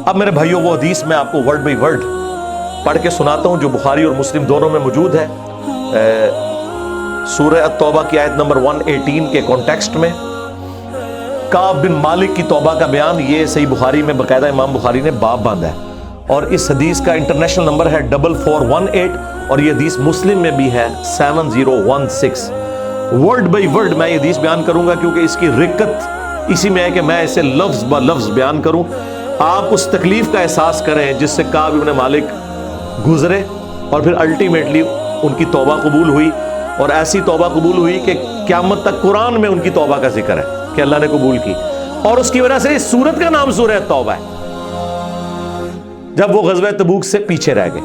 اب میرے بھائیوں وہ حدیث میں آپ کو ورڈ بائی ورڈ پڑھ کے سناتا ہوں جو بخاری اور مسلم دونوں میں موجود ہے. سورہ التوبہ کی آیت نمبر 118 کے کانٹیکسٹ میں کعب بن مالک کی توبہ کا بیان یہ صحیح بخاری میں باقاعدہ امام بخاری نے باب باندھا ہے, اور اس حدیث کا انٹرنیشنل نمبر ہے 4418, اور یہ حدیث مسلم میں بھی ہے 7016. ورڈ بائی ورڈ میں یہ حدیث بیان کروں گا کیونکہ اس کی رقت اسی میں ہے کہ میں اسے لفظ با لفظ بیان کروں, آپ اس تکلیف کا احساس کریں جس سے کعب بن مالک گزرے, اور پھر الٹیمیٹلی ان کی توبہ قبول ہوئی, اور ایسی توبہ قبول ہوئی کہ قیامت تک قرآن میں ان کی توبہ کا ذکر ہے کہ اللہ نے قبول کی, اور اس کی وجہ سے اس سورت کا نام سورہ توبہ ہے جب وہ غزوہ تبوک سے پیچھے رہ گئے.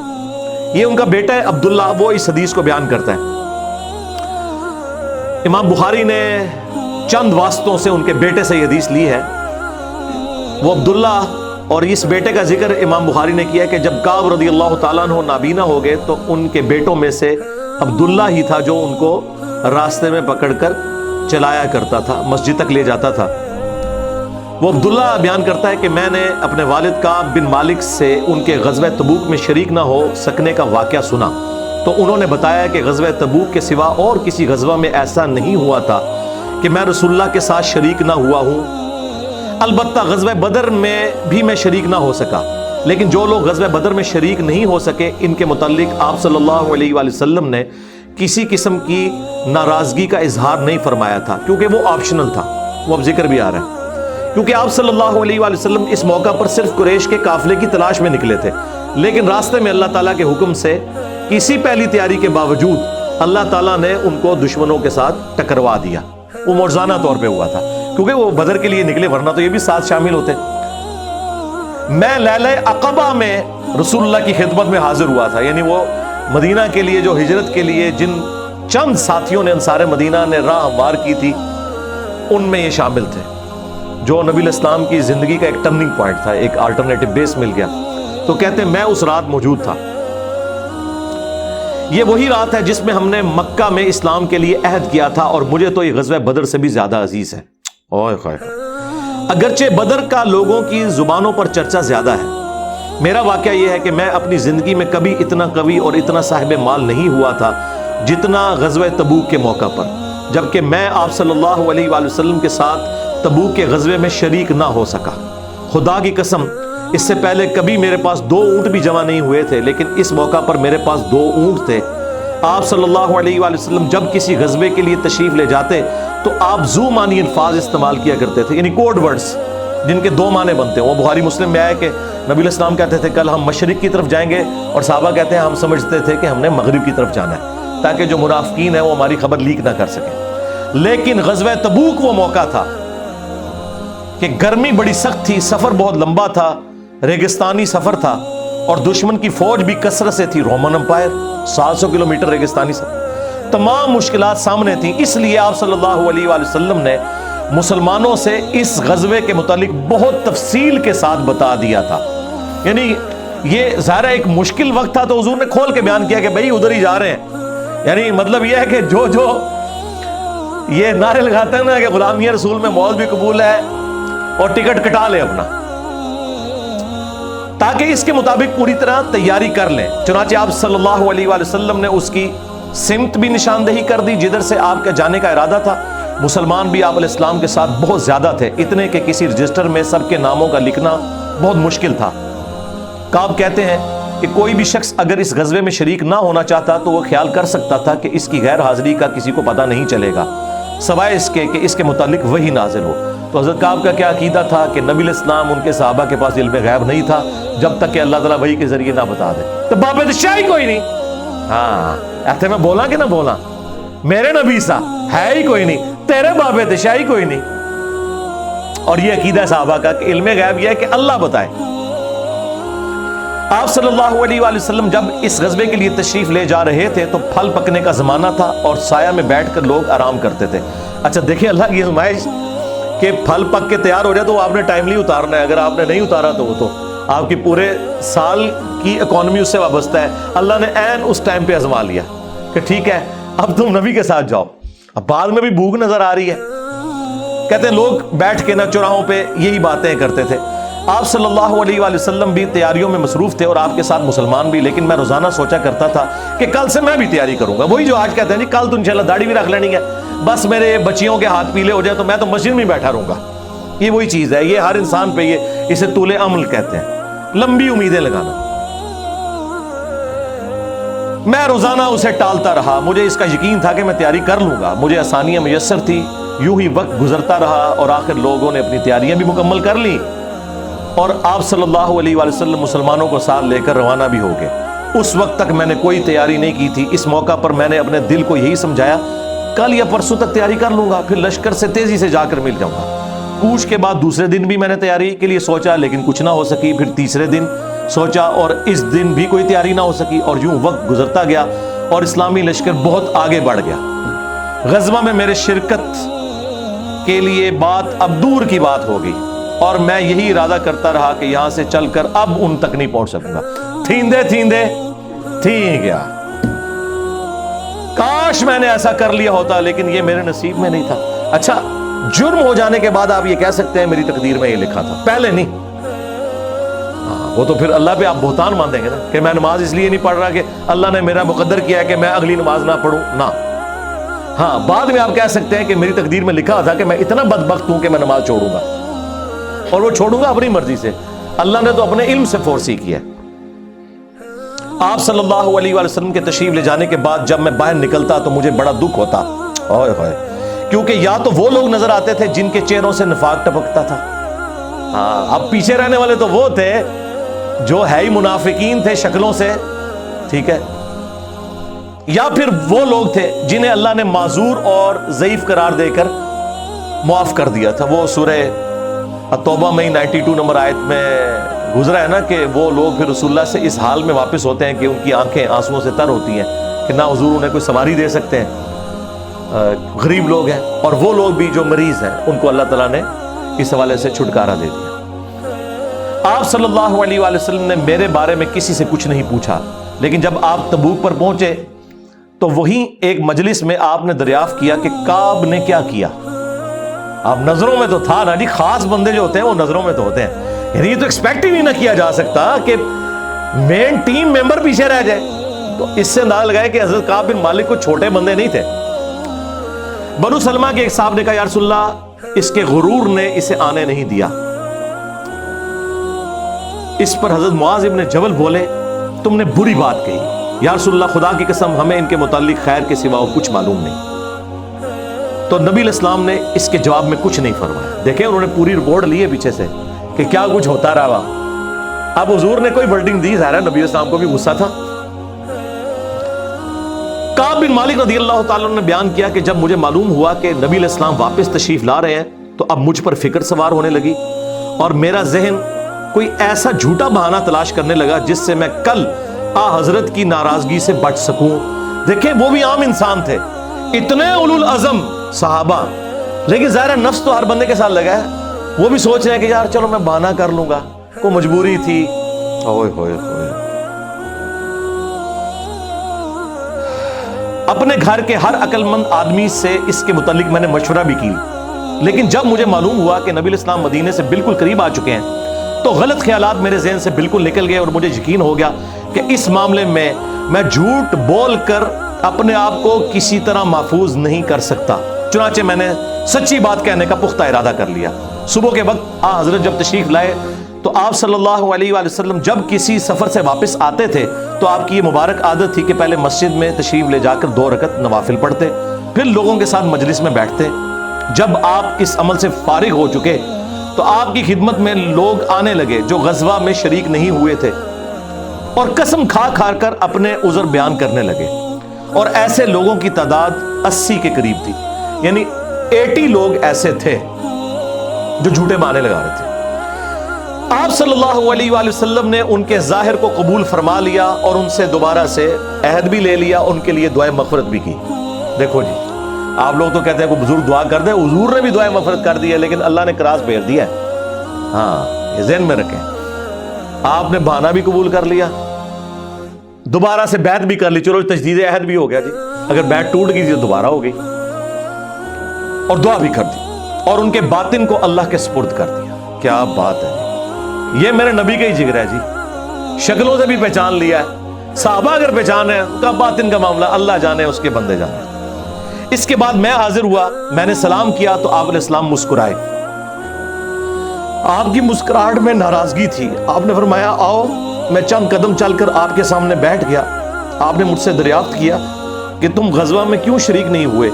یہ ان کا بیٹا ہے عبداللہ, وہ اس حدیث کو بیان کرتا ہے. امام بخاری نے چند واسطوں سے ان کے بیٹے سے یہ حدیث لی ہے. وہ عبداللہ اور اس بیٹے کا ذکر امام بخاری نے کیا ہے کہ جب کعب رضی اللہ تعالیٰ عنہ نابینا ہو گئے تو ان کے بیٹوں میں سے عبداللہ ہی تھا جو ان کو راستے میں پکڑ کر چلایا کرتا تھا, مسجد تک لے جاتا تھا. وہ عبداللہ بیان کرتا ہے کہ میں نے اپنے والد کعب بن مالک سے ان کے غزوہ تبوک میں شریک نہ ہو سکنے کا واقعہ سنا, تو انہوں نے بتایا کہ غزوہ تبوک کے سوا اور کسی غزوہ میں ایسا نہیں ہوا تھا کہ میں رسول اللہ کے ساتھ شریک نہ ہوا ہوں. البتہ غزوہ بدر میں بھی میں شریک نہ ہو سکا, لیکن جو لوگ غزوہ بدر میں شریک نہیں ہو سکے ان کے متعلق آپ صلی اللہ علیہ وآلہ وسلم نے کسی قسم کی ناراضگی کا اظہار نہیں فرمایا تھا, کیونکہ وہ آپشنل تھا. وہ اب ذکر بھی آ رہا ہے کیونکہ آپ صلی اللہ علیہ وآلہ وسلم اس موقع پر صرف قریش کے قافلے کی تلاش میں نکلے تھے, لیکن راستے میں اللہ تعالیٰ کے حکم سے کسی پہلی تیاری کے باوجود اللہ تعالیٰ نے ان کو دشمنوں کے ساتھ ٹکروا دیا. وہ معجزانہ طور پہ ہوا تھا کیونکہ وہ بدر کے لیے نکلے, ورنہ تو یہ بھی ساتھ شامل ہوتے. میں لیلہ عقبہ میں رسول اللہ کی خدمت میں حاضر ہوا تھا, یعنی وہ مدینہ کے لیے جو ہجرت کے لیے جن چند ساتھیوں نے انصار مدینہ نے راہ ہموار کی تھی ان میں یہ شامل تھے, جو نبی الاسلام کی زندگی کا ایک ٹرننگ پوائنٹ تھا, ایک آلٹرنیٹو بیس مل گیا. تو کہتے ہیں میں اس رات موجود تھا. یہ وہی رات ہے جس میں ہم نے مکہ میں اسلام کے لیے عہد کیا تھا, اور مجھے تو یہ غزوہ بدر سے بھی زیادہ عزیز ہے. اوئے خیر, اگرچہ بدر کا لوگوں کی زبانوں پر چرچا زیادہ ہے, میرا واقعہ یہ ہے کہ میں اپنی زندگی میں کبھی اتنا قوی اور اتنا صاحب مال نہیں ہوا تھا جتنا غزوہ تبوک کے موقع پر, جبکہ میں آپ صلی اللہ علیہ وآلہ وسلم کے ساتھ تبوک کے غزوے میں شریک نہ ہو سکا. خدا کی قسم اس سے پہلے کبھی میرے پاس 2 اونٹ بھی جمع نہیں ہوئے تھے, لیکن اس موقع پر میرے پاس 2 اونٹ تھے. آپ صلی اللہ علیہ وآلہ وسلم جب کسی غزوے کے لیے تشریف لے جاتے تو آپ ذو معنی الفاظ استعمال کیا کرتے تھے, یعنی کوڈ ورڈز جن کے 2 معنی بنتے ہیں. وہ بخاری مسلم میں آیا کہ نبی الاسلام کہتے تھے کل ہم مشرق کی طرف جائیں گے, اور صحابہ کہتے ہیں ہم سمجھتے تھے کہ ہم نے مغرب کی طرف جانا ہے تاکہ جو منافقین ہیں وہ ہماری خبر لیک نہ کر سکیں. لیکن غزوہ تبوک وہ موقع تھا کہ گرمی بڑی سخت تھی, سفر بہت لمبا تھا, ریگستانی سفر تھا, اور دشمن کی فوج بھی کثرت سے تھی. رومن امپائر 700 کلومیٹر ریگستانی سفر, تمام مشکلات سامنے تھیں. اس لیے آپ صلی اللہ علیہ وآلہ وسلم نے مسلمانوں سے اس غزوے کے متعلق بہت تفصیل کے ساتھ بتا دیا تھا. یعنی یہ ظاہر ایک مشکل وقت تھا تو حضور نے کھول کے بیان کیا کہ بھائی ادھر ہی جا رہے ہیں. یعنی مطلب یہ ہے کہ جو یہ نعرے لگاتے ہیں نا کہ غلامی رسول میں موت بھی قبول ہے اور ٹکٹ کٹا لے اپنا, تاکہ اس کے مطابق پوری طرح تیاری کر لیں. چنانچہ آپ صلی اللہ علیہ وآلہ وسلم نے اس کی سمت بھی نشاندہی کر دی جدھر سے آپ کا جانے کا ارادہ تھا. مسلمان بھی آپ علیہ السلام کے ساتھ بہت زیادہ تھے, اتنے کہ کسی رجسٹر میں سب کے ناموں کا لکھنا بہت مشکل تھا. کعب کہتے ہیں کہ کوئی بھی شخص اگر اس غزوے میں شریک نہ ہونا چاہتا تو وہ خیال کر سکتا تھا کہ اس کی غیر حاضری کا کسی کو پتہ نہیں چلے گا سوائے اس کے کہ اس کے متعلق وحی نازل ہو. تو حضرت کعب کا کیا عقیدہ تھا کہ نبی الاسلام ان کے صحابہ کے پاس علم غیب نہیں تھا جب تک کہ اللہ تعالیٰ وحی کے ذریعے نہ بتا دے. تو باب شاہی کوئی نہیں, ہاں ایسے میں بولا کہ نہ بولا, میرے نبی سا ہے ہی کوئی نہیں, تیرے باب شاہی کوئی نہیں. اور یہ عقیدہ صحابہ کا کہ علم غیب یہ ہے کہ اللہ بتائے. آپ صلی اللہ علیہ وآلہ وسلم جب اس غزوے کے لیے تشریف لے جا رہے تھے تو پھل پکنے کا زمانہ تھا اور سایہ میں بیٹھ کر لوگ آرام کرتے تھے. اچھا دیکھیں اللہ کی آزمائش کہ پھل پک کے تیار ہو جائے تو آپ نے ٹائملی اتارنا ہے, اگر آپ نے نہیں اتارا تو وہ تو آپ کی پورے سال کی اکانومی اس سے وابستہ ہے. اللہ نے عین اس ٹائم پہ آزما لیا کہ ٹھیک ہے اب تم نبی کے ساتھ جاؤ. اب بعد میں بھی بھوک نظر آ رہی ہے, کہتے ہیں لوگ بیٹھ کے نا چوراہوں پہ یہی باتیں کرتے تھے. آپ صلی اللہ علیہ وآلہ وسلم بھی تیاریوں میں مصروف تھے اور آپ کے ساتھ مسلمان بھی, لیکن میں روزانہ سوچا کرتا تھا کہ کل سے میں بھی تیاری کروں گا. وہی جو آج کہتے ہیں جی کل تو انشاءاللہ داڑھی بھی رکھ لینی ہے, بس میرے بچیوں کے ہاتھ پیلے ہو جائے تو میں تو مسجد میں بیٹھا رہوں گا. یہ وہی چیز ہے, یہ ہر انسان پہ اسے طول عمل کہتے ہیں, لمبی امیدیں لگانا. میں روزانہ اسے ٹالتا رہا. مجھے اس کا یقین تھا کہ میں تیاری کر لوں گا, مجھے آسانیاں میسر تھی. یوں ہی وقت گزرتا رہا اور آخر لوگوں نے اپنی تیاریاں بھی مکمل کر لی اور آپ صلی اللہ علیہ وآلہ وسلم مسلمانوں کو ساتھ لے کر روانہ بھی ہو گئے. اس وقت تک میں نے کوئی تیاری نہیں کی تھی. اس موقع پر میں نے اپنے دل کو یہی سمجھایا کل یا پرسوں تک تیاری کر لوں گا, پھر لشکر سے تیزی سے جا کر مل جاؤں گا. کوچ کے بعد دوسرے دن بھی میں نے تیاری کے لیے سوچا, لیکن کچھ نہ ہو سکی. پھر تیسرے دن سوچا اور اس دن بھی کوئی تیاری نہ ہو سکی. اور یوں وقت گزرتا گیا اور اسلامی لشکر بہت آگے بڑھ گیا. غزوہ میں میرے شرکت کے لیے بات اب دور کی بات ہو گئی اور میں یہی ارادہ کرتا رہا کہ یہاں سے چل کر اب ان تک نہیں پہنچ سکوں گا. تھیندے تھیندے تھی گیا. کاش میں نے ایسا کر لیا ہوتا, لیکن یہ میرے نصیب میں نہیں تھا. اچھا, جرم ہو جانے کے بعد آپ یہ کہہ سکتے ہیں میری تقدیر میں یہ لکھا تھا, پہلے نہیں. وہ تو پھر اللہ پہ آپ بہتان مان دیں گے نا کہ میں نماز اس لیے نہیں پڑھ رہا کہ اللہ نے میرا مقدر کیا ہے کہ میں اگلی نماز نہ پڑھوں نہ. ہاں, بعد میں آپ کہہ سکتے ہیں کہ میری تقدیر میں لکھا تھا کہ میں اتنا بدبخت ہوں کہ میں نماز چھوڑوں گا, اور وہ چھوڑوں گا اپنی مرضی سے. اللہ نے تو اپنے علم سے فورسی کیا. آپ صلی اللہ علیہ وآلہ وسلم کے تشریف لے جانے کے بعد جب میں باہر نکلتا تو مجھے بڑا دکھ ہوتا, اوئے ہوئے, کیونکہ یا تو وہ لوگ نظر آتے تھے جن کے چہروں سے نفاق ٹپکتا تھا. ہاں, اب پیچھے رہنے والے تو وہ تھے جو ہے ہی منافقین تھے شکلوں سے, ٹھیک ہے, یا پھر وہ لوگ تھے جنہیں اللہ نے معذور اور ضعیف قرار دے کر معاف کر دیا تھا. وہ سورہ التوبہ میں 92 نمبر آیت میں گزرا ہے نا کہ وہ لوگ پھر رسول اللہ سے اس حال میں واپس ہوتے ہیں کہ ان کی آنکھیں آنسوؤں سے تر ہوتی ہیں کہ نہ حضور انہیں کوئی سواری دے سکتے ہیں, غریب لوگ ہیں. اور وہ لوگ بھی جو مریض ہیں ان کو اللہ تعالیٰ نے اس حوالے سے چھٹکارا دے دیا. آپ صلی اللہ علیہ وآلہ وسلم نے میرے بارے میں کسی سے کچھ نہیں پوچھا, لیکن جب آپ تبوک پر پہنچے تو وہیں ایک مجلس میں آپ نے دریافت کیا کہ کعب نے کیا کیا. آپ نظروں میں تو تھا نا جی, خاص بندے جو ہوتے ہیں وہ نظروں میں تو ہوتے ہیں. یعنی یہ تو ایکسپیکٹ ہی نہیں نہ کیا جا سکتا کہ مین ٹیم ممبر پیچھے رہ جائے. تو اس سے اندازہ لگائے کہ حضرت کعب بن مالک کو چھوٹے بندے نہیں تھے. بنو سلمہ کے ایک صاحب نے کہا یا رسول اللہ اس کے غرور نے اسے آنے نہیں دیا. اس پر حضرت معاذ ابن جبل بولے تم نے بری بات کہی. یا رسول اللہ خدا کی قسم ہمیں ان کے متعلق خیر کے سوا کچھ معلوم نہیں. تو نبی علیہ السلام نے اس کے جواب میں کچھ نہیں فرمایا. دیکھیں انہوں نے پوری رپورٹ لی ہے پیچھے سے کہ کیا کچھ ہوتا رہا. اب حضور نے کوئی ورڈنگ دی, ظاہر ہے نبی علیہ السلام کو بھی غصہ تھا. کعب بن مالک رضی اللہ تعالیٰ نے بیان کیا کہ جب مجھے معلوم ہوا کہ نبی علیہ السلام واپس تشریف لا رہے ہیں تو اب مجھ پر فکر سوار ہونے لگی اور میرا ذہن کوئی ایسا جھوٹا بہانہ تلاش کرنے لگا جس سے میں کل حضرت کی ناراضگی سے بچ سکوں. دیکھیں وہ بھی عام انسان تھے, اتنے اولو العزم صحابہ, لیکن ظاہر نفس تو ہر بندے کے ساتھ لگا ہے. وہ بھی سوچ رہے ہیں کہ یار چلو میں بہانہ کر لوں گا, کوئی مجبوری تھی. اوئے ہوئے ہوئے. اپنے گھر کے ہر عقل مند آدمی سے اس کے متعلق میں نے مشورہ بھی کی, لیکن جب مجھے معلوم ہوا کہ نبی علیہ السلام مدینے سے بالکل قریب آ چکے ہیں تو غلط خیالات میرے ذہن سے بالکل نکل گئے اور مجھے یقین ہو گیا کہ اس معاملے میں جھوٹ بول کر اپنے آپ کو کسی طرح محفوظ نہیں کر سکتا. چنانچہ میں نے سچی بات کہنے کا پختہ ارادہ کر لیا. صبح کے وقت حضرت جب تشریف لائے تو آپ صلی اللہ علیہ وآلہ وسلم جب کسی سفر سے واپس آتے تھے تو آپ کی یہ مبارک عادت تھی کہ پہلے مسجد میں تشریف لے جا کر 2 رکعت نوافل پڑھتے, پھر لوگوں کے ساتھ مجلس میں بیٹھتے. جب آپ اس عمل سے فارغ ہو چکے تو آپ کی خدمت میں لوگ آنے لگے جو غزوہ میں شریک نہیں ہوئے تھے اور قسم کھا کھا کر اپنے عذر بیان کرنے لگے, اور ایسے لوگوں کی تعداد 80 کے قریب تھی. یعنی 80 لوگ ایسے تھے جو جھوٹے بہانے لگا رہے تھے. آپ صلی اللہ علیہ وآلہ وسلم نے ان کے ظاہر کو قبول فرما لیا اور ان سے دوبارہ سے عہد بھی لے لیا, ان کے لیے دعائے مغفرت بھی کی. دیکھو جی, آپ لوگ تو کہتے ہیں کوئی بزرگ دعا کر دے, حضور نے بھی دعائے مغفرت کر دی ہے, لیکن اللہ نے کراس پھیر دیا ہے. ہاں, یہ ذہن میں رکھیں. آپ نے بہانہ بھی قبول کر لیا, دوبارہ سے بیعت بھی کر لی, چلو تجدید عہد بھی ہو گیا جی. اگر بیعت ٹوٹ گئی تو دوبارہ ہو گئی, اور دعا بھی کر دی. اور ان کے باطن کو اللہ کے سپرد کر دیا. کیا بات ہے, یہ میرے نبی کا ہی جگر ہے جی. شکلوں سے بھی پہچان لیا ہے, صحابہ اگر پہچان ہے, ان کا باطن کا معاملہ اللہ جانے, اس کے بندے جانے. اس کے بعد میں حاضر ہوا, میں نے سلام کیا تو آپ علیہ السلام مسکرائے. آپ کی مسکراہٹ میں ناراضگی تھی. آپ نے فرمایا آؤ. میں چند قدم چل کر آپ کے سامنے بیٹھ گیا. آپ نے مجھ سے دریافت کیا کہ تم غزوہ میں کیوں شریک نہیں ہوئے,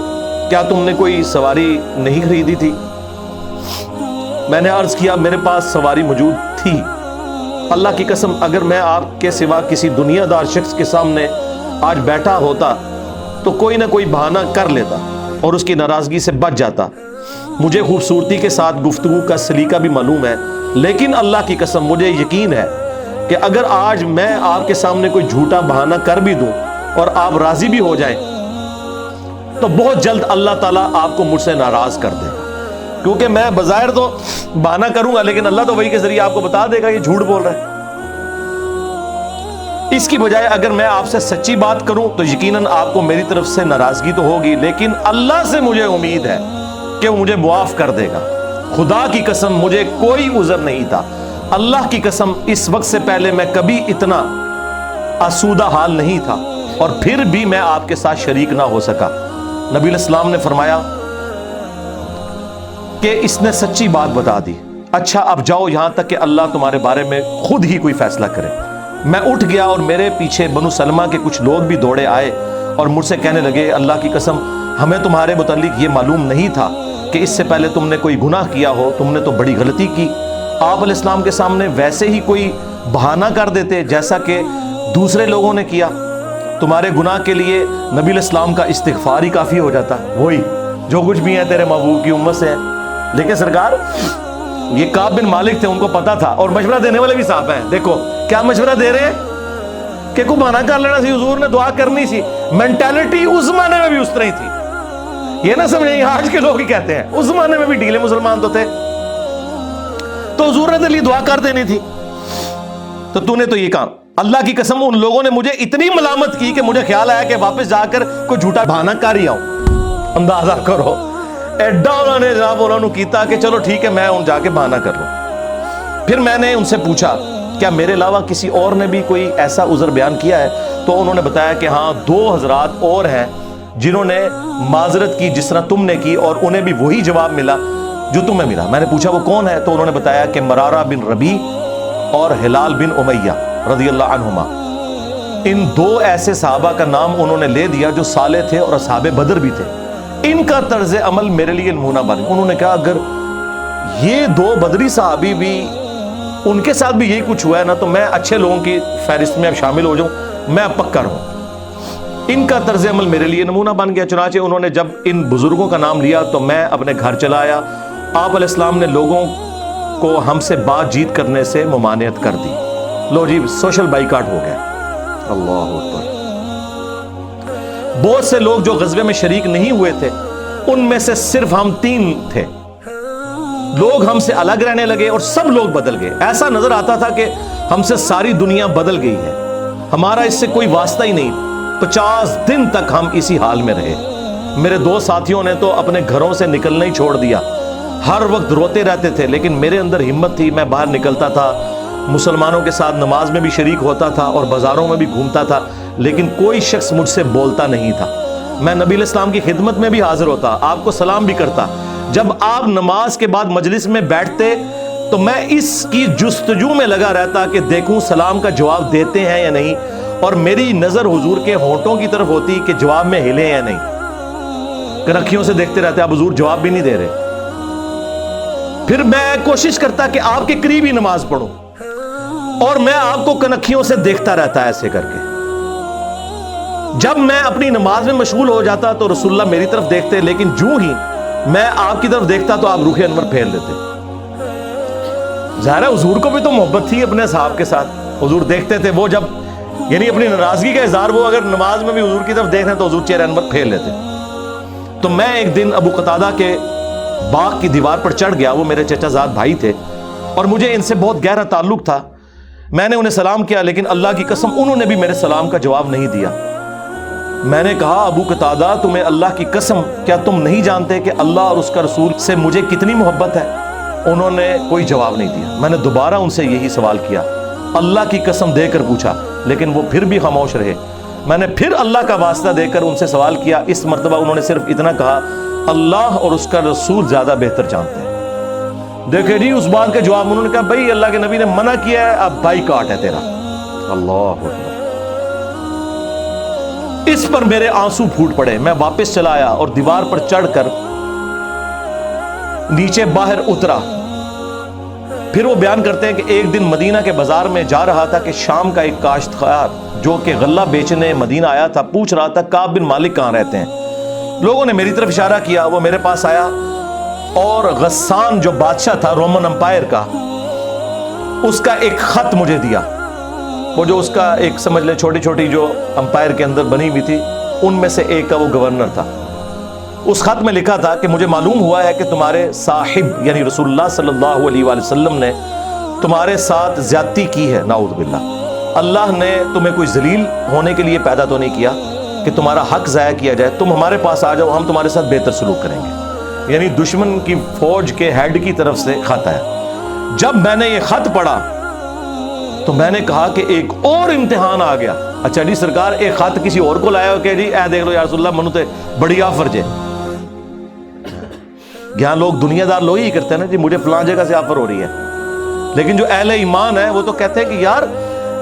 کیا تم نے کوئی سواری نہیں خریدی تھی؟ میں نے عرض کیا میرے پاس سواری موجود تھی. اللہ کی قسم اگر میں آپ کے سوا کسی دنیا دار شخص کے سامنے آج بیٹھا ہوتا تو کوئی نہ کوئی بہانہ کر لیتا اور اس کی ناراضگی سے بچ جاتا. مجھے خوبصورتی کے ساتھ گفتگو کا سلیقہ بھی معلوم ہے, لیکن اللہ کی قسم مجھے یقین ہے کہ اگر آج میں آپ کے سامنے کوئی جھوٹا بہانہ کر بھی دوں اور آپ راضی بھی ہو جائیں تو بہت جلد اللہ تعالیٰ آپ کو مجھ سے ناراض کر دے گا. کیونکہ میں بظاہر تو بہانہ کروں گا, لیکن اللہ تو وہی کے ذریعے آپ کو بتا دے گا یہ جھوٹ بول رہا ہے. اس کی بجائے اگر میں آپ سے سچی بات کروں تو یقیناً آپ کو میری طرف سے ناراضگی تو ہوگی, لیکن اللہ سے مجھے امید ہے کہ وہ مجھے معاف کر دے گا. خدا کی قسم مجھے کوئی عذر نہیں تھا. اللہ کی قسم اس وقت سے پہلے میں کبھی اتنا آسودہ حال نہیں تھا, اور پھر بھی میں آپ کے ساتھ شریک نہ ہو سکا. نبی علیہ السلام نے فرمایا کہ اس نے سچی بات بتا دی. اچھا اب جاؤ یہاں تک کہ اللہ تمہارے بارے میں خود ہی کوئی فیصلہ کرے. میں اٹھ گیا اور میرے پیچھے بنو سلمہ کے کچھ لوگ بھی دوڑے آئے اور مجھ سے کہنے لگے اللہ کی قسم ہمیں تمہارے متعلق یہ معلوم نہیں تھا کہ اس سے پہلے تم نے کوئی گناہ کیا ہو, تم نے تو بڑی غلطی کی. آپ علیہ السلام کے سامنے ویسے ہی کوئی بہانہ کر دیتے جیسا کہ دوسرے لوگوں نے کیا. تمہارے گناہ کے لیے نبی علیہ السلام کا استغفار ہی کافی ہو جاتا, وہی جو کچھ بھی ہے تیرے محبوب کی امت سے ہے. لیکن سرکار یہ کعب بن مالک تھے, ان کو پتا تھا, اور مشورہ دینے والے بھی صاحب ہیں. دیکھو کیا مشورہ دے رہے ہیں کہ کوئی بہانہ کر لینا سی, حضور نے دعا کرنی سی. مینٹالٹی اس زمانے میں بھی اس طرح ہی تھی. یہ نہ سمجھیں آج کے لوگ ہی کہتے ہیں, اس زمانے میں بھی ڈھیلے مسلمان تو تھے, تو حضور نے تیری دعا کر دینی تھی. تو نے تو یہ کام. اللہ کی قسم ان لوگوں نے مجھے اتنی ملامت کی کہ مجھے خیال آیا کہ واپس جا کر کوئی جھوٹا بہانہ کر ہی آؤں. اندازہ کرو ایڈا انہوں نے جناب انہوں نے کیتا کہ چلو ٹھیک ہے میں جا کے بہانہ کر لوں. پھر میں نے ان سے پوچھا کیا میرے علاوہ کسی اور نے بھی کوئی ایسا عذر بیان کیا ہے؟ تو انہوں نے بتایا کہ ہاں 2 حضرات اور ہیں جنہوں نے معذرت کی جس طرح تم نے کی, اور انہیں بھی وہی جواب ملا جو تمہیں ملا. میں نے پوچھا وہ کون ہے؟ تو انہوں نے بتایا کہ مرارہ بن ربیع اور ہلال بن امیہ رضی اللہ عنہما. ان 2 ایسے صحابہ کا نام انہوں نے لے دیا جو صالح تھے اور اصحاب بدر بھی تھے. ان کا طرز عمل میرے لیے نمونہ بن. انہوں نے کہا اگر یہ 2 بدری صحابی بھی ان کے ساتھ بھی یہی کچھ ہوا ہے نا تو میں اچھے لوگوں کی فہرست میں اب شامل ہو جاؤں, میں اب پکا رہوں. ان کا طرز عمل میرے لیے نمونہ بن گیا. چنانچہ انہوں نے جب ان بزرگوں کا نام لیا تو میں اپنے گھر چلا آیا. آپ علیہ السلام نے لوگوں کو ہم سے بات چیت کرنے سے ممانعت کر دی. لو جی سوشل بائیکاٹ ہو گیا. اللہ اکبر. بہت سے لوگ جو غزوے میں شریک نہیں ہوئے تھے ان میں سے صرف ہم 3 تھے. لوگ ہم سے الگ رہنے لگے اور سب لوگ بدل گئے. ایسا نظر آتا تھا کہ ہم سے ساری دنیا بدل گئی ہے, ہمارا اس سے کوئی واسطہ ہی نہیں. 50 دن تک ہم اسی حال میں رہے. میرے 2 ساتھیوں نے تو اپنے گھروں سے نکلنا ہی چھوڑ دیا. ہر وقت روتے رہتے تھے, لیکن میرے اندر ہمت تھی. میں باہر نکلتا تھا, مسلمانوں کے ساتھ نماز میں بھی شریک ہوتا تھا اور بازاروں میں بھی گھومتا تھا, لیکن کوئی شخص مجھ سے بولتا نہیں تھا. میں نبی علیہ السلام کی خدمت میں بھی حاضر ہوتا, آپ کو سلام بھی کرتا. جب آپ نماز کے بعد مجلس میں بیٹھتے تو میں اس کی جستجو میں لگا رہتا کہ دیکھوں سلام کا جواب دیتے ہیں یا نہیں, اور میری نظر حضور کے ہونٹوں کی طرف ہوتی کہ جواب میں ہلے یا نہیں. کنکھیوں سے دیکھتے رہتے, اب حضور جواب بھی نہیں دے رہے. پھر میں کوشش کرتا کہ آپ کے قریب ہی نماز پڑھوں, اور میں آپ کو کنکھیوں سے دیکھتا رہتا ایسے کر کے. جب میں اپنی نماز میں مشغول ہو جاتا تو رسول اللہ میری طرف دیکھتے, لیکن جو ہی میں آپ کی طرف دیکھتا تو آپ روح انور پھیل دیتے. ظاہر ہے حضور کو بھی تو محبت تھی اپنے صاحب کے ساتھ. حضور دیکھتے تھے, وہ جب یعنی اپنی ناراضگی کا اظہار وہ اگر نماز میں بھی حضور کی طرف دیکھتے تو حضور چہرہ انور پھیل لیتے. تو میں ایک دن ابو قتادہ کے باغ کی دیوار پر چڑھ گیا. وہ میرے چچا زاد بھائی تھے اور مجھے ان سے بہت گہرا تعلق تھا. میں نے انہیں سلام کیا, لیکن اللہ کی قسم انہوں نے بھی میرے سلام کا جواب نہیں دیا. میں نے کہا ابو قتادہ تمہیں اللہ کی قسم کیا تم نہیں جانتے کہ اللہ اور اس کا رسول سے مجھے کتنی محبت ہے؟ انہوں نے کوئی جواب نہیں دیا۔ میں نے دوبارہ ان سے یہی سوال کیا، اللہ کی قسم دے کر پوچھا، لیکن وہ پھر بھی خاموش رہے۔ میں نے پھر اللہ کا واسطہ دے کر ان سے سوال کیا، اس مرتبہ انہوں نے صرف اتنا کہا، اللہ اور اس کا رسول زیادہ بہتر جانتے ہیں۔ دیکھیں جی اس بات کا جواب انہوں نے کہا بھائی اللہ کے نبی نے منع کیا ہے، اب بائیکاٹ ہے تیرا۔ اللہ اکبر۔ اس پر میرے آنسو پھوٹ پڑے۔ میں واپس چلا آیا اور دیوار پر چڑھ کر نیچے باہر اترا۔ پھر وہ بیان کرتے ہیں کہ ایک دن مدینہ کے بازار میں جا رہا تھا کہ شام کا ایک کاشتکار جو کہ غلہ بیچنے مدینہ آیا تھا پوچھ رہا تھا کعب بن مالک کہاں رہتے ہیں؟ لوگوں نے میری طرف اشارہ کیا، وہ میرے پاس آیا اور غسان جو بادشاہ تھا رومن امپائر کا، اس کا ایک خط مجھے دیا۔ وہ جو اس کا ایک سمجھ لے چھوٹی چھوٹی جو امپائر کے اندر بنی ہوئی تھی ان میں سے ایک کا وہ گورنر تھا۔ اس خط میں لکھا تھا کہ مجھے معلوم ہوا ہے کہ تمہارے صاحب یعنی رسول اللہ صلی اللہ علیہ وآلہ وسلم نے تمہارے ساتھ زیادتی کی ہے، نعوذ باللہ۔ اللہ نے تمہیں کوئی ذلیل ہونے کے لیے پیدا تو نہیں کیا کہ تمہارا حق ضائع کیا جائے، تم ہمارے پاس آ جاؤ، ہم تمہارے ساتھ بہتر سلوک کریں گے۔ یعنی دشمن کی فوج کے ہیڈ کی طرف سے خط ہے۔ جب میں نے یہ خط پڑھا تو میں نے کہا کہ ایک اور امتحان آ گیا۔ اچھا جی سرکار ایک خط کسی اور کو لایا ہو کہ جی اے دیکھ لو یا رسول اللہ منو تے بڑی آفر جے۔ یہاں لوگ دنیا دار لوگ ہی کرتے ہیں نا جی مجھے فلاں جگہ سے آفر ہو رہی ہے، لیکن جو اہل ایمان ہے وہ تو کہتے ہیں کہ یار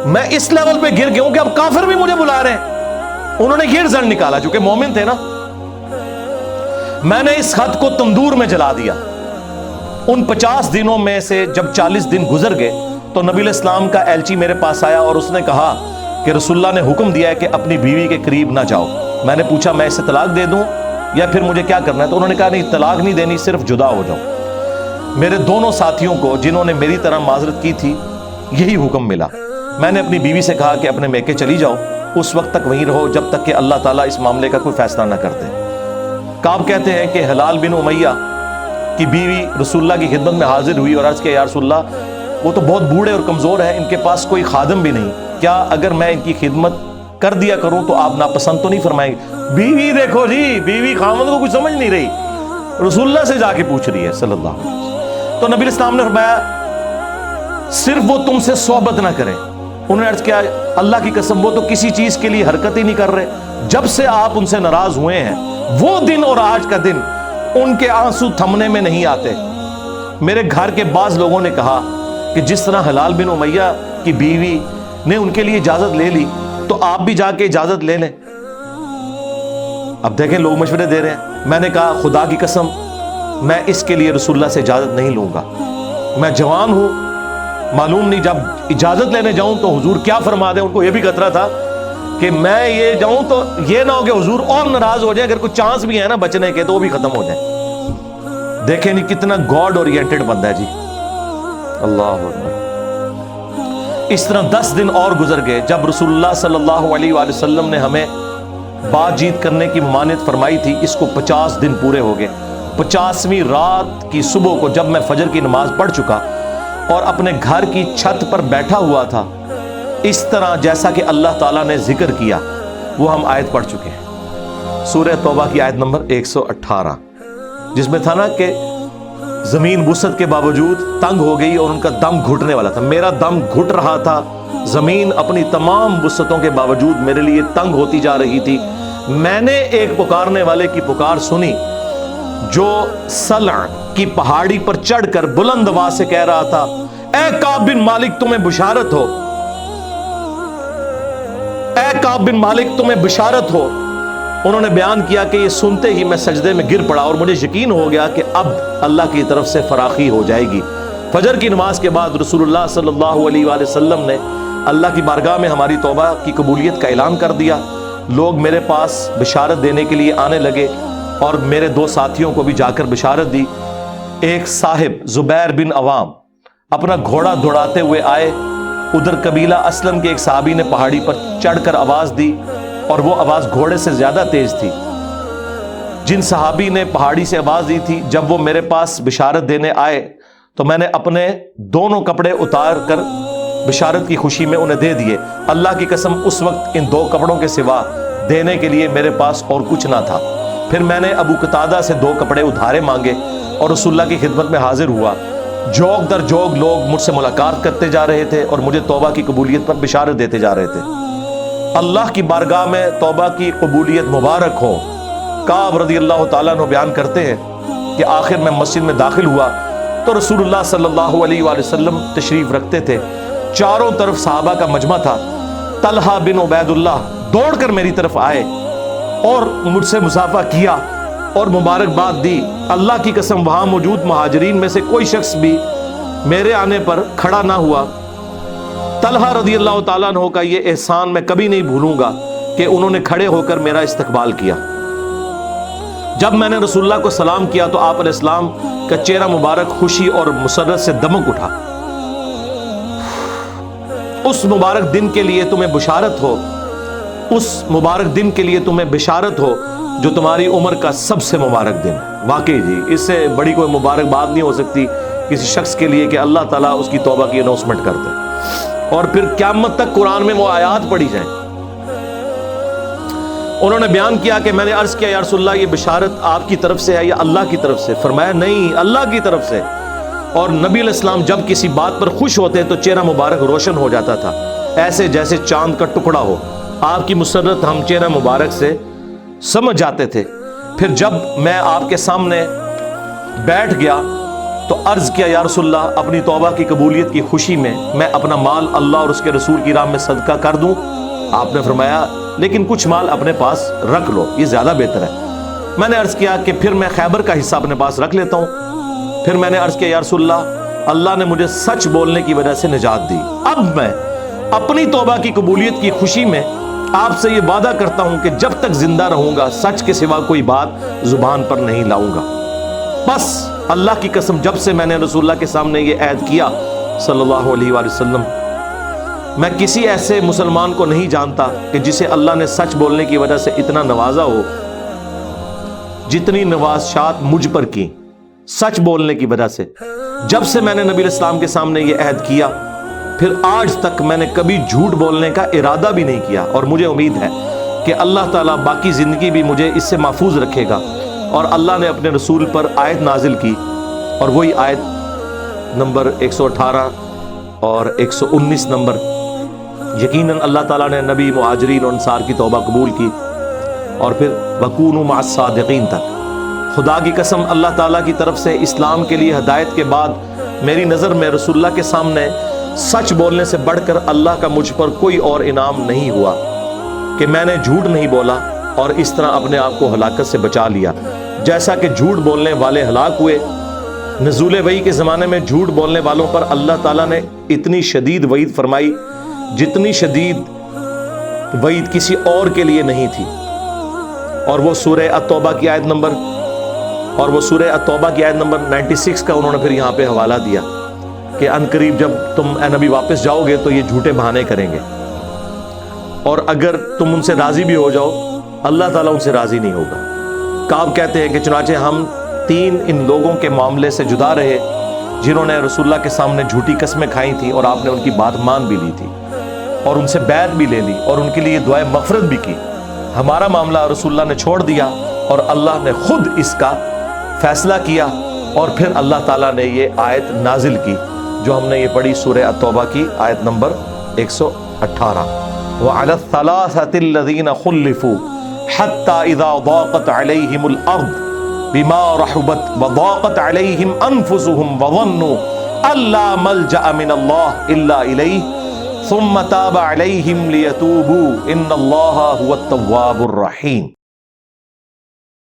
میں اس لیول پہ گر گیا ہوں کہ اب کافر بھی مجھے بلا رہے ہیں۔ انہوں نے یہ رزلٹ نکالا چونکہ مومن تھے نا۔ میں نے اس خط کو تندور میں جلا دیا۔ ان 50 دنوں میں سے جب 40 دن گزر گئے تو نبی علیہ السلام کا ایلچی میرے پاس آیا اور اس نے کہا کہ رسول اللہ نے حکم دیا ہے کہ اپنی بیوی کے قریب نہ جاؤ۔ میں نے پوچھا میں اسے طلاق دے دوں یا پھر مجھے کیا کرنا ہے؟ تو انہوں نے کہا نہیں طلاق نہیں دینی، صرف جدا ہو جاؤ۔ میرے دونوں ساتھیوں کو جنہوں نے میری طرح معذرت کی تھی یہی حکم ملا۔ میں نے اپنی بیوی سے کہا کہ اپنے میکے چلی جاؤ، اس وقت تک وہیں رہو جب تک کہ اللہ تعالیٰ اس معاملے کا کوئی فیصلہ نہ کرتے۔ کعب کہتے ہیں کہ ہلال بن امیہ کی بیوی رسول اللہ کی خدمت میں حاضر ہوئی اور عرض کیا یا رسول اللہ وہ تو بہت بوڑھے اور کمزور ہیں، ان کے پاس کوئی خادم بھی نہیں، کیا اگر میں ان کی خدمت کر دیا کروں تو آپ ناپسند تو نہیں فرمائیں گے؟ بیوی دیکھو جی، بیوی خامد کو کچھ سمجھ نہیں رہی، رسول اللہ سے جا کے پوچھ رہی ہے صلی اللہ علیہ وسلم۔ تو نبی علیہ السلام نے فرمایا صرف وہ تم سے صحبت نہ کریں۔ انہوں نے عرض کیا اللہ کی قسم وہ تو کسی چیز کے لیے حرکت ہی نہیں کر رہے، جب سے آپ ان سے ناراض ہوئے ہیں وہ دن اور آج کا دن ان کے آنسو تھمنے میں نہیں آتے۔ میرے گھر کے بعض لوگوں نے کہا کہ جس طرح ہلال بن امیہ کی بیوی نے ان کے لیے اجازت لے لی تو آپ بھی جا کے اجازت لے لیں۔ اب دیکھیں لوگ مشورے دے رہے ہیں۔ میں نے کہا خدا کی قسم میں اس کے لیے رسول اللہ سے اجازت نہیں لوں گا، میں جوان ہوں، معلوم نہیں جب اجازت لینے جاؤں تو حضور کیا فرما دیں۔ ان کو یہ بھی خطرہ تھا کہ میں یہ جاؤں تو یہ نہ ہو کہ حضور اور ناراض ہو جائیں، اگر کوئی چانس بھی ہے نا بچنے کے تو وہ بھی ختم ہو جائیں۔ دیکھیں نہیں کتنا گاڈ اورینٹڈ بندہ ہے جی، اللہ اکبر۔ اس طرح 10 دن اور گزر گئے جب رسول اللہ صلی اللہ علیہ وآلہ وسلم نے ہمیں بات چیت کرنے کی ممانعت فرمائی تھی، اس کو 50 دن پورے ہو گئے۔ 50ویں رات کی صبح کو جب میں فجر کی نماز پڑھ چکا اور اپنے گھر کی چھت پر بیٹھا ہوا تھا، اس طرح جیسا کہ اللہ تعالیٰ نے ذکر کیا وہ ہم آیت پڑھ چکے ہیں، سورہ توبہ کی آیت نمبر 118، جس میں تھا نا کہ زمین وسعت کے باوجود تنگ ہو گئی اور ان کا دم گھٹنے والا تھا۔ میرا دم گھٹ رہا تھا، زمین اپنی تمام وسعتوں کے باوجود میرے لیے تنگ ہوتی جا رہی تھی۔ میں نے ایک پکارنے والے کی پکار سنی جو سلع کی پہاڑی پر چڑھ کر بلند آواز سے کہہ رہا تھا اے کعب بن مالک تمہیں بشارت ہو، اے کعب بن مالک تمہیں بشارت ہو۔ انہوں نے بیان کیا کہ یہ سنتے ہی میں سجدے میں گر پڑا اور مجھے یقین ہو گیا کہ اب اللہ کی طرف سے فراخی ہو جائے گی۔ فجر کی نماز کے بعد رسول اللہ صلی اللہ علیہ وآلہ وسلم نے اللہ کی بارگاہ میں ہماری توبہ کی قبولیت کا اعلان کر دیا۔ لوگ میرے پاس بشارت دینے کے لیے آنے لگے اور میرے 2 ساتھیوں کو بھی جا کر بشارت دی۔ ایک صاحب زبیر بن عوام اپنا گھوڑا دوڑاتے ہوئے آئے، ادھر قبیلہ اسلم کے ایک صحابی نے پہاڑی پر چڑھ کر آواز دی اور وہ آواز گھوڑے سے زیادہ تیز تھی۔ جن صحابی نے پہاڑی سے آواز دی تھی جب وہ میرے پاس بشارت دینے آئے تو میں نے اپنے دونوں کپڑے اتار کر بشارت کی خوشی میں انہیں دے دیے۔ اللہ کی قسم اس وقت ان 2 کپڑوں کے سوا دینے کے لیے میرے پاس اور کچھ نہ تھا۔ پھر میں نے ابو قتادہ سے 2 کپڑے ادھارے مانگے اور رسول اللہ کی خدمت میں حاضر ہوا۔ جوگ در جوگ لوگ مجھ سے ملاقات کرتے جا رہے تھے اور مجھے توبہ کی قبولیت پر بشارت دیتے جا رہے تھے۔ اللہ کی بارگاہ میں توبہ کی قبولیت مبارک ہو۔ کعب رضی اللہ تعالیٰ عنہ بیان کرتے ہیں کہ آخر میں مسجد میں داخل ہوا تو رسول اللہ صلی اللہ علیہ وآلہ وسلم تشریف رکھتے تھے۔ چاروں طرف صحابہ کا مجمع تھا۔ طلحہ بن عبید اللہ دوڑ کر میری طرف آئے اور مجھ سے مصافحہ کیا اور مبارکباد دی۔ اللہ کی قسم وہاں موجود مہاجرین میں سے کوئی شخص بھی میرے آنے پر کھڑا نہ ہوا۔ طلحہ رضی اللہ تعالیٰ عنہ کا یہ احسان میں کبھی نہیں بھولوں گا کہ انہوں نے کھڑے ہو کر میرا استقبال کیا۔ جب میں نے رسول اللہ کو سلام کیا تو آپ علیہ السلام کا چہرہ مبارک خوشی اور مسرت سے دمک اٹھا۔ اس مبارک دن کے لیے تمہیں بشارت ہو، اس مبارک دن کے لیے تمہیں بشارت ہو جو تمہاری عمر کا سب سے مبارک دن۔ واقعی جی اس سے بڑی کوئی مبارک بات نہیں ہو سکتی کسی شخص کے لیے کہ اللہ تعالیٰ اس کی توبہ کی اناؤنسمنٹ کر دے اور پھر قیامت تک قرآن میں وہ آیات پڑھی جائیں۔ انہوں نے بیان کیا کہ میں نے عرض کیا یا رسول اللہ یہ بشارت آپ کی طرف سے ہے یا اللہ کی طرف سے؟ فرمایا نہیں، اللہ کی طرف سے۔ اور نبی علیہ السلام جب کسی بات پر خوش ہوتے تو چہرہ مبارک روشن ہو جاتا تھا، ایسے جیسے چاند کا ٹکڑا ہو۔ آپ کی مسرت ہم چہرہ مبارک سے سمجھ جاتے تھے۔ پھر جب میں آپ کے سامنے بیٹھ گیا تو عرض کیا یا رسول اللہ اپنی توبہ کی قبولیت کی خوشی میں میں اپنا مال اللہ اور اس کے رسول کی راہ میں صدقہ کر دوں؟ آپ نے فرمایا لیکن کچھ مال اپنے پاس رکھ لو، یہ زیادہ بہتر ہے۔ میں نے عرض کیا کہ پھر میں خیبر کا حصہ اپنے پاس رکھ لیتا ہوں۔ پھر میں نے عرض کیا یا رسول اللہ اللہ نے مجھے سچ بولنے کی وجہ سے نجات دی، اب میں اپنی توبہ کی قبولیت کی خوشی میں آپ سے یہ وعدہ کرتا ہوں کہ جب تک زندہ رہوں گا سچ کے سوا کوئی بات زبان پر نہیں لاؤں گا۔ بس اللہ کی قسم جب سے میں نے رسول اللہ کے سامنے یہ عہد کیا صلی اللہ علیہ وآلہ وسلم، میں کسی ایسے مسلمان کو نہیں جانتا کہ جسے اللہ نے سچ بولنے کی وجہ سے اتنا نوازا ہو جتنی نوازشات مجھ پر کی سچ بولنے کی وجہ سے۔ جب سے میں نے نبی علیہ السلام کے سامنے یہ عہد کیا پھر آج تک میں نے کبھی جھوٹ بولنے کا ارادہ بھی نہیں کیا، اور مجھے امید ہے کہ اللہ تعالیٰ باقی زندگی بھی مجھے اس سے محفوظ رکھے گا۔ اور اللہ نے اپنے رسول پر آیت نازل کی اور وہی آیت نمبر 118 اور 119 نمبر، یقیناً اللہ تعالیٰ نے نبی مہاجرین اور انصار کی توبہ قبول کی اور پھر وَكُونُوا مَعَ الصَّادِقِينَ تک۔ خدا کی قسم اللہ تعالیٰ کی طرف سے اسلام کے لیے ہدایت کے بعد میری نظر میں رسول اللہ کے سامنے سچ بولنے سے بڑھ کر اللہ کا مجھ پر کوئی اور انعام نہیں ہوا کہ میں نے جھوٹ نہیں بولا اور اس طرح اپنے آپ کو ہلاکت سے بچا لیا۔ جیسا کہ جھوٹ بولنے والے ہلاک ہوئے، نزول وحی کے زمانے میں جھوٹ بولنے والوں پر اللہ تعالیٰ نے اتنی شدید وعید فرمائی جتنی شدید وعید کسی اور کے لیے نہیں تھی۔ اور وہ سورہ التوبہ کی آیت نمبر 96 کا انہوں نے پھر یہاں پہ حوالہ دیا کہ ان قریب جب تم اے نبی واپس جاؤ گے تو یہ جھوٹے بہانے کریں گے، اور اگر تم ان سے راضی بھی ہو جاؤ اللہ تعالیٰ ان سے راضی نہیں ہوگا۔ کعب کہتے ہیں کہ چنانچہ ہم 3 ان لوگوں کے معاملے سے جدا رہے جنہوں نے رسول اللہ کے سامنے جھوٹی قسمیں کھائی تھیں اور آپ نے ان کی بات مان بھی لی تھی اور ان سے بیعت بھی لے لی اور ان کے لیے دعائے مغفرت بھی کی۔ ہمارا معاملہ رسول اللہ نے چھوڑ دیا اور اللہ نے خود اس کا فیصلہ کیا، اور پھر اللہ تعالیٰ نے یہ آیت نازل کی جو ہم نے یہ پڑھی سورہ التوبہ کی آیت نمبر 118، وَعَلَى الثَّلَاثَةِ الَّذِينَ خُلِّفُوا حَتَّى إِذَا ضَاقَتْ عَلَيْهِمُ الْأَرْضُ بِمَا رَحُبَتْ وَضَاقَتْ عَلَيْهِمْ أَنفُسُهُمْ وَظَنُّوا أَن لَّا مَلْجَأَ مِنَ اللَّهِ إِلَّا إِلَيْهِ ثُمَّ تَابَ عَلَيْهِمْ لِيَتُوبُوا إِنَّ اللَّهَ هُوَ التَّوَّابُ الرَّحِيمُ۔